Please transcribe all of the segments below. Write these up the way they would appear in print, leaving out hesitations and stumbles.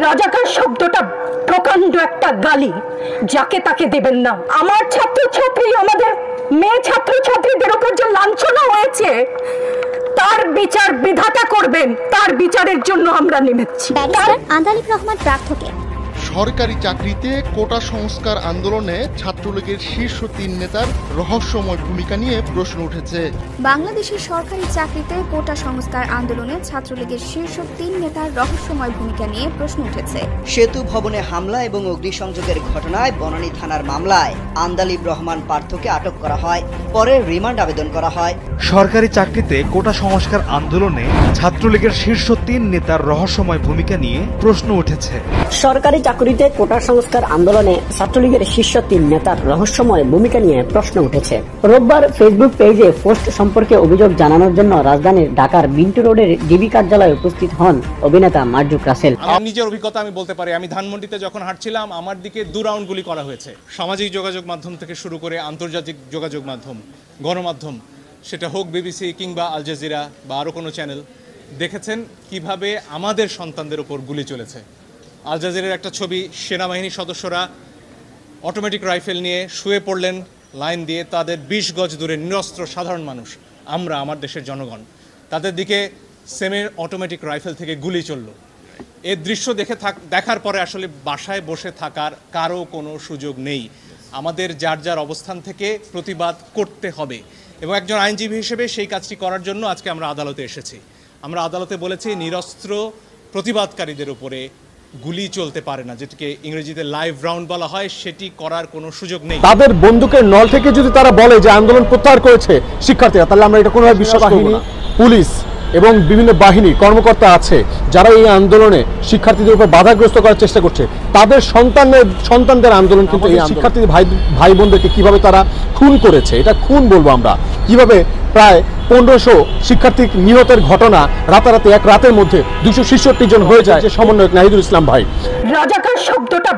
রাজাকার শব্দটা প্রকাণ্ড একটা গালি, যাকে তাকে দেবেন না। আমার ছাত্রছাত্রী, আমাদের মেয়ে ছাত্রছাত্রীদের উপর যে লাঞ্ছনা হয়েছে তার বিচার বিধাতা করবেন, তার বিচারের জন্য আমরা নেমেছি। আন্দালিব রহমান প্রার্থকে সরকারি চাকরিতে কোটা সংস্কার আন্দোলনে ছাত্রলীগের শীর্ষ ৩ নেতার রহস্যময় ভূমিকা নিয়ে প্রশ্ন উঠেছে। বাংলাদেশের সরকারি চাকরিতে কোটা সংস্কার আন্দোলনে ছাত্রলীগের শীর্ষ ৩ নেতার রহস্যময় ভূমিকা নিয়ে প্রশ্ন উঠেছে। সেতু ভবনে হামলা এবং অগ্নিসংযোগের ঘটনায় বনানী থানার মামলায় আন্দালিব রহমান পার্থকে আটক করা হয়, পরে রিমান্ড আবেদন করা হয়। সরকারি চাকরিতে কোটা সংস্কার আন্দোলনে ছাত্রলীগের শীর্ষ ৩ নেতার রহস্যময় ভূমিকা নিয়ে প্রশ্ন উঠেছে। সরকারি চাকরিতে কোটা সংস্কার আন্দোলনে ছাত্রলীগের শীর্ষ ৩ নেতার রহস্যময় ভূমিকা নিয়ে প্রশ্ন উঠেছে। রোববার ফেসবুক পেজে পোস্ট সম্পর্কে অভিযোগ জানানোর জন্য রাজধানীর ঢাকার মিন্টু রোডের ডিবি কার্যালয়ে উপস্থিত হন অভিনেতা মারজুক রাসেল। আমার নিজের অভিজ্ঞতা আমি বলতে পারি, আমি ধানমন্ডিতে যখন হাঁটছিলাম আমার দিকে 2 রাউন্ড গুলি করা হয়েছে। সামাজিক যোগাযোগ মাধ্যম থেকে শুরু করে আন্তর্জাতিক যোগাযোগ মাধ্যম, গণমাধ্যম, সেটা হোক বিবিসি কিংবা আল জাজিরা বা আরও কোনো চ্যানেল, দেখেছেন কিভাবে আমাদের সন্তানদের উপর গুলি চলেছে। আল জাজিরার একটা ছবি, সেনাবাহিনীর সদস্যরা অটোমেটিক রাইফেল নিয়ে শুয়ে পড়লেন লাইন দিয়ে, তাদের 20 গজ দূরে নিরস্ত্র সাধারণ মানুষ, আমরা, আমার দেশের জনগণ, তাদের দিকে সেমি অটোমেটিক রাইফেল থেকে গুলি চলল। এই দৃশ্য দেখার পরে আসলে বাসায় বসে থাকার কারো কোনো সুযোগ নেই। আমাদের যার যার অবস্থান থেকে প্রতিবাদ করতে হবে এবং একজন আইনজীবী হিসেবে সেই কাজটি করার জন্য আজকে আমরা আদালতে এসেছি। আমরা আদালতে বলেছি নিরস্ত্র প্রতিবাদকারীদের উপরে গুলি চলতে পারে না, যেটাকে ইংরেজিতে লাইভ রাউন্ড বলা হয়, সেটি করার কোনো সুযোগ নেই। তাদের বন্দুকের নল থেকে যদি তারা বলে যে আন্দোলন প্রত্যাহার করেছে শিক্ষার্থীরা, তাহলে আমরা এটা কোনোভাবে বিশ্বাস করব না। পুলিশ এবং বিভিন্ন বাহিনী কর্মকর্তা আছে যারা এই আন্দোলনে শিক্ষার্থীদের উপর বাধাগ্রস্ত করার চেষ্টা করছে, তাদের সন্তানদের আন্দোলন কিন্তু এই শিক্ষার্থী ভাই বোনদেরকে কিভাবে তারা খুন করেছে, এটা খুন বলবো আমরা। কিভাবে প্রায় 1500 শিক্ষার্থী নিহতের ঘটনা রাতারাতি এক রাতের মধ্যে 266 জন হয়ে যায়। যে সমন্বয়ক নাহিদুল ইসলাম ভাই, রাজাকার শব্দটা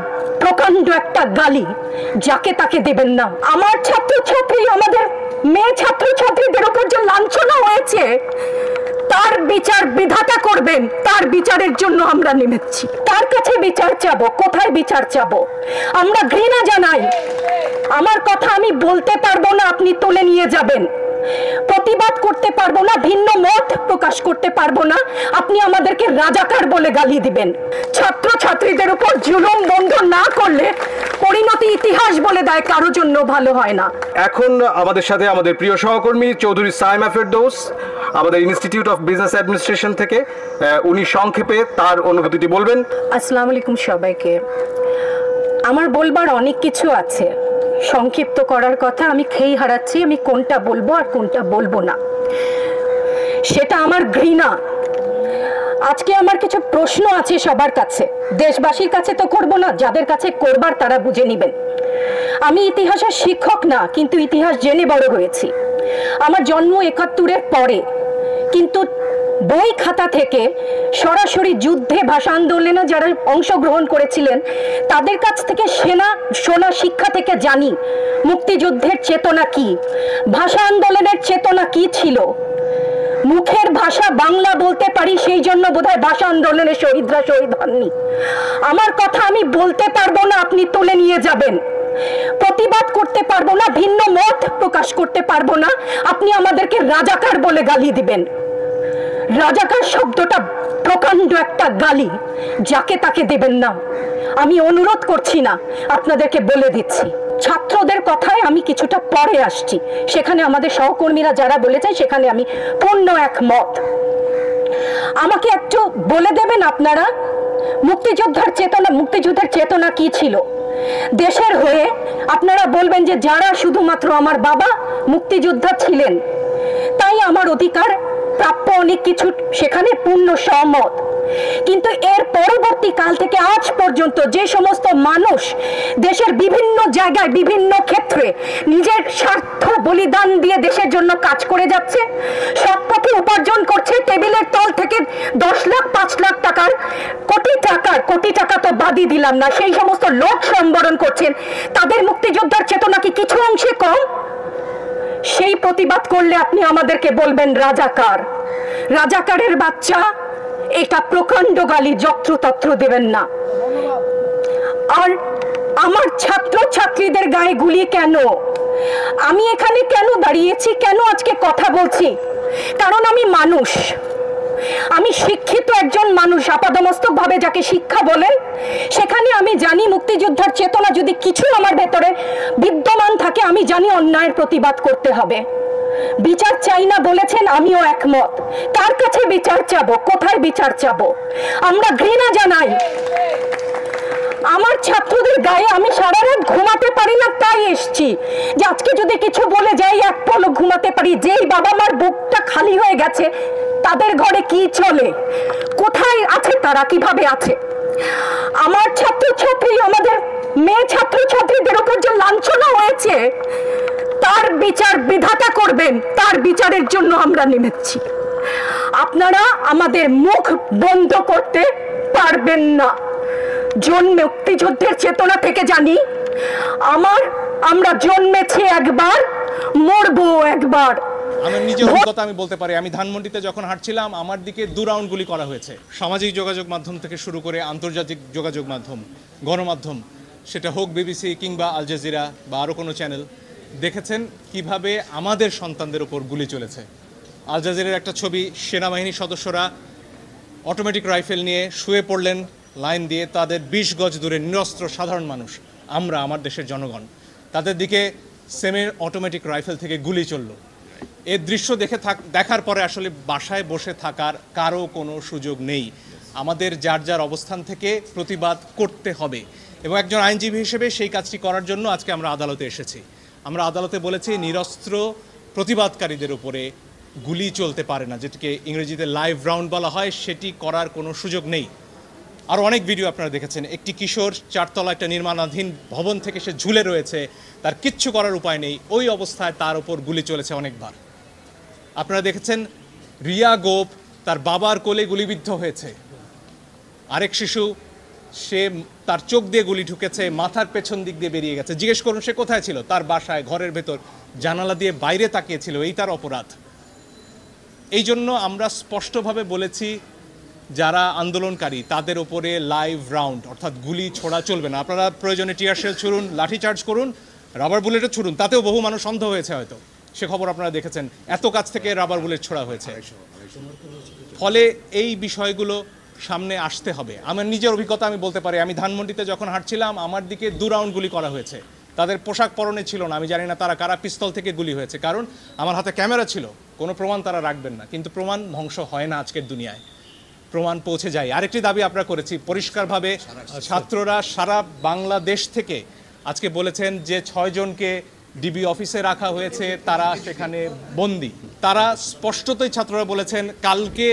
প্রকাণ্ড একটা গালি, যাকে তাকে দেবেন না। আমার ছাত্রছাত্রী, আমাদের মেয়ে ছাত্রছাত্রীদের উপর যে লাঞ্ছনা হয়েছে তার বিচার বিধাতা করবেন, তার বিচারের জন্য আমরা নেমেছি। তার কাছে বিচার চাবো। কোথায় বিচার চাবো? আমরা ঘৃণা জানাই। আমার কথা আমি বলতে পারবো না, আপনি তুলে নিয়ে যাবেন। প্রতিবাদ করতে পারবো না, ভিন্ন মত প্রকাশ করতে পারবো না, আপনি আমাদেরকে রাজাকার বলে গালি দিবেন। ছাত্র ছাত্রীদের উপর জুলুম বন্ধ না করলে পরিণতি ইতিহাস বলে দেয় কারোর জন্য ভালো হয় না। এখন আমাদের সাথে আমাদের প্রিয় সহকর্মী চৌধুরী সাইমা ফেরদৌস, আমাদের ইনস্টিটিউট অফ বিজনেস অ্যাডমিনিস্ট্রেশন থেকে, উনি সংক্ষেপে তার অনুভূতিটি বলবেন। আসসালামু আলাইকুম সবাইকে। আমার বলবার অনেক কিছু আছে, সংক্ষিপ্ত করার কথা আমি খেই হারাচ্ছি, আমি কোনটা বলবো আর কোনটা বলবো না, সেটা আমার ঘৃণা। আজকে আমার কিছু প্রশ্ন আছে সবার কাছে, দেশবাসীর কাছে তো করব না, যাদের কাছে করবার তারা বুঝে নেবেন। আমি ইতিহাসের শিক্ষক না, কিন্তু ইতিহাস জেনে বড় হয়েছি। আমার জন্ম 71-এর পরে, কিন্তু বই খাতা থেকে সরাসরি যুদ্ধে, ভাষা আন্দোলনে যারা অংশগ্রহণ করেছিলেন তাদের কাছ থেকে শোনা শিক্ষা থেকে জানি মুক্তিযুদ্ধের চেতনা কি, ভাষা আন্দোলনের চেতনা কি ছিল। মুখের ভাষা বাংলা বলতে পারি, সেই জন্য বোধহয় ভাষা আন্দোলনে শহীদরা শহীদ হননি। আমার কথা আমি বলতে পারবো না, আপনি তুলে নিয়ে যাবেন। প্রতিবাদ করতে পারবো না, ভিন্ন মত প্রকাশ করতে পারবো না, আপনি আমাদেরকে রাজাকার বলে গালি দিবেন। রাজাকার শব্দটা প্রকাণ্ড একটা গালি, যাকে তাকে দেবেন না। আমি অনুরোধ করছি না, আপনাদেরকে বলে দিচ্ছি। ছাত্রদের কথায় আমি কিছুটা পরে আসছি, সেখানে আমাদের সহকর্মীরা যারা বলেছেন সেখানে আমি পূর্ণ একমত। আমাকে একটু বলে দেবেন আপনারা, মুক্তিযুদ্ধের চেতনা কি ছিল দেশের হয়ে? আপনারা বলবেন যে যারা শুধুমাত্র আমার বাবা মুক্তিযোদ্ধা ছিলেন তাই আমার অধিকার প্রাপ্য অনেক কিছু, সেখানে পূর্ণ সহমত। কিন্তু এর পরবর্তী কাল থেকে আজ পর্যন্ত যে সমস্ত মানুষ দেশের বিভিন্ন জায়গায় বিভিন্ন ক্ষেত্রে নিজের স্বার্থ বলিদান দিয়ে দেশের জন্য কাজ করে যাচ্ছে, সৎপথে উপার্জন করছে, টেবিলের তল থেকে 10 লাখ 5 লাখ টাকার কোটি টাকা তো বাদই দিলাম না, সেই সমস্ত লোক সম্বরণ করছেন, তাদের মুক্তিযোদ্ধার চেতনা কি কিছু অংশে কম? সেই প্রতিবাদ করলে আপনি আমাদেরকে বলবেন রাজাকার। রাজাকারের বাচ্চা এটা প্রকাণ্ড গালি যত্রতত্র দেবেন না। আর আমার ছাত্র ছাত্রীদের গায়ে গুলি কেন? আমি এখানে কেন দাঁড়িয়েছি, কেন আজকে কথা বলছি? কারণ আমি মানুষ, আমি শিক্ষিত একজন মানুষ, আপাদমস্তক ভাবে যাকে শিক্ষা বলেন। সেখানে আমি জানি মুক্তিযোদ্ধার চেতনা যদি কিছু আমার ভেতরে বিদ্যমান থাকে, আমি জানি অন্যায়ের প্রতিবাদ করতে হবে। বিচার চাই না বলেছেন, আমিও একমত। কার কাছে বিচার চাবো, কোথায় বিচার চাবো? আমরা ঘৃণা জানাই। আমার ছাত্রদের গায়ে আমি সারা রাত ঘুমাতে পারি না, তাই এসছি যে আজকে যদি কিছু বলে যাই এক পলক ঘুমাতে পারি। যেই বাবা মার বুকটা খালি হয়ে গেছে, তাদের ঘরে কি চলে, কোথায় আছে তারা, কিভাবে আছে? আমার ছাত্রছাত্রী, আমাদের মেয়ে ছাত্রছাত্রীদের উপর যে লাঞ্ছনা হয়েছে, তার বিচার বিধাতা করবেন। তার বিচারের জন্য আমরা নেমেছি। আপনারা আমাদের মুখ বন্ধ করতে পারবেন না। মুক্তিযুদ্ধের চেতনা থেকে জানি, আমরা জন্মেছি একবার, মরবো একবার। আমার নিজের অভিজ্ঞতা আমি বলতে পারি, আমি ধানমন্ডিতে যখন হাঁটছিলাম আমার দিকে 2 রাউন্ড গুলি করা হয়েছে। সামাজিক যোগাযোগ মাধ্যম থেকে শুরু করে আন্তর্জাতিক যোগাযোগ মাধ্যম, গণমাধ্যম, সেটা হোক বিবিসি কিংবা আল জাজিরা বা আরও কোনো চ্যানেল, দেখেছেন কিভাবে আমাদের সন্তানদের উপর গুলি চলেছে। আল জাজিরার একটা ছবি, সেনাবাহিনীর সদস্যরা অটোমেটিক রাইফেল নিয়ে শুয়ে পড়লেন লাইন দিয়ে, তাদের 20 গজ দূরে নিরস্ত্র সাধারণ মানুষ, আমরা, আমার দেশের জনগণ, তাদের দিকে সেমি অটোমেটিক রাইফেল থেকে গুলি চলল। এই দৃশ্য দেখার পরে আসলে বাসায় বসে থাকার কারো কোনো সুযোগ নেই। আমাদের যার যার অবস্থান থেকে প্রতিবাদ করতে হবে, এবং একজন আইনজীবী হিসেবে সেই কাজটি করার জন্য আজকে আমরা আদালতে এসেছি। আমরা আদালতে বলেছি নিরস্ত্র প্রতিবাদকারীদের উপরে গুলি চলতে পারে না, যেটিকে ইংরেজিতে লাইভ রাউন্ড বলা হয়, সেটি করার কোনো সুযোগ নেই। আর অনেক ভিডিও আপনারা দেখেছেন, একটি কিশোর 4 তলা একটা নির্মাণাধীন ভবন থেকে সে ঝুলে রয়েছে, তার কিচ্ছু করার উপায় নেই, ওই অবস্থায় তার উপর গুলি চলেছে অনেকবার। আপনারা দেখেছেন রিয়া গোপ তার বাবার কোলে গুলিবিদ্ধ হয়েছে। আরেক শিশু, সে তার চোখ দিয়ে গুলি ঢুকেছে, মাথার পেছন দিক দিয়ে বেরিয়ে গেছে। জিজ্ঞেস করুন সে কোথায় ছিল? তার বাসায়, ঘরের ভেতর, জানালা দিয়ে বাইরে তাকিয়েছিল। এই তার অপরাধ। এই জন্য আমরা স্পষ্টভাবে বলেছি, যারা আন্দোলনকারী তাদের উপরে লাইভ রাউন্ড অর্থাৎ গুলি ছোড়া চলবে না। আপনারা প্রয়োজনে টিয়ার শেল ছুড়ুন, লাঠিচার্জ করুন, রাবার বুলেটও ছুড়ুন, তাতেও বহু মানুষ অন্ধ হয়েছে হয়তো, সে খবর আপনারা দেখেছেন। এত কাছ থেকে রাবার বুলেট ছোড়া হয়েছে। ফলে এই বিষয়গুলো সামনে আসতে হবে। আমার নিজের অভিজ্ঞতা আমি বলতে পারি, আমি ধানমন্ডিতে যখন হাঁটছিলাম আমার দিকে 2 রাউন্ড গুলি করা হয়েছে। তাদের পোশাক পরনে ছিল না, আমি জানি না তারা কারা, পিস্তল থেকে গুলি হয়েছে। কারণ আমার হাতে ক্যামেরা ছিল, কোনো প্রমাণ তারা রাখবেন না, কিন্তু প্রমাণ ধ্বংস হয় না আজকের দুনিয়ায়, প্রমাণ পৌঁছে যায়। আরেকটি দাবি আমরা করেছি পরিষ্কারভাবে, ছাত্ররা সারা বাংলাদেশ থেকে আজকে বলেছেন যে 6 জনকে ডিবি অফিসে রাখা হয়েছে, তারা সেখানে বন্দী। তারা স্পষ্টতই ছাত্ররা বলেছেন কালকে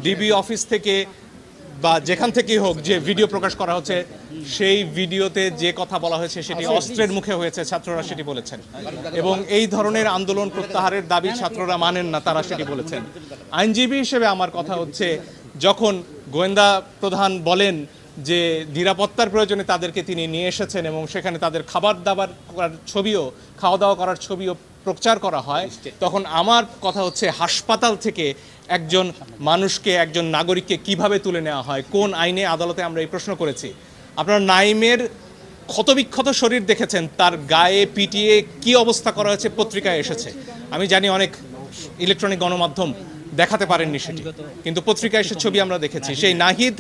ডিবি অফিস থেকে বা যেখান থেকেই হোক যে ভিডিও প্রকাশ করা হচ্ছে, সেই ভিডিওতে যে কথা বলা হয়েছে সেটি অস্ত্রের মুখে হয়েছে, ছাত্ররা সেটি বলেছেন। এবং এই ধরনের আন্দোলন প্রত্যাহারের দাবি ছাত্ররা মানেন না, তারা সেটি বলেছেন। আইনজীবী হিসেবে আমার কথা হচ্ছে, যখন গোয়েন্দা প্রধান বলেন যে নিরাপত্তার প্রয়োজনে তাদেরকে তিনি নিয়ে এসেছেন এবং সেখানে তাদের খাবার দাবার করার ছবিও, খাওয়া দাওয়া করার ছবিও প্রচার করা হয়, তখন আমার কথা হচ্ছে হাসপাতাল থেকে একজন মানুষকে, একজন নাগরিককে কিভাবে তুলে নেওয়া হয়, কোন আইনে? আদালতে আমরা এই প্রশ্ন করেছি। আপনারা নাইমের ক্ষতবিক্ষত শরীর দেখেছেন, তার গায়ে পিটিয়ে কি অবস্থা করা হয়েছে পত্রিকায় এসেছে। আমি জানি অনেক ইলেকট্রনিক গণমাধ্যম দেখাতে পারেননি সেটি, কিন্তু পত্রিকায় সে ছবি আমরা দেখেছি। সেই নাহিদ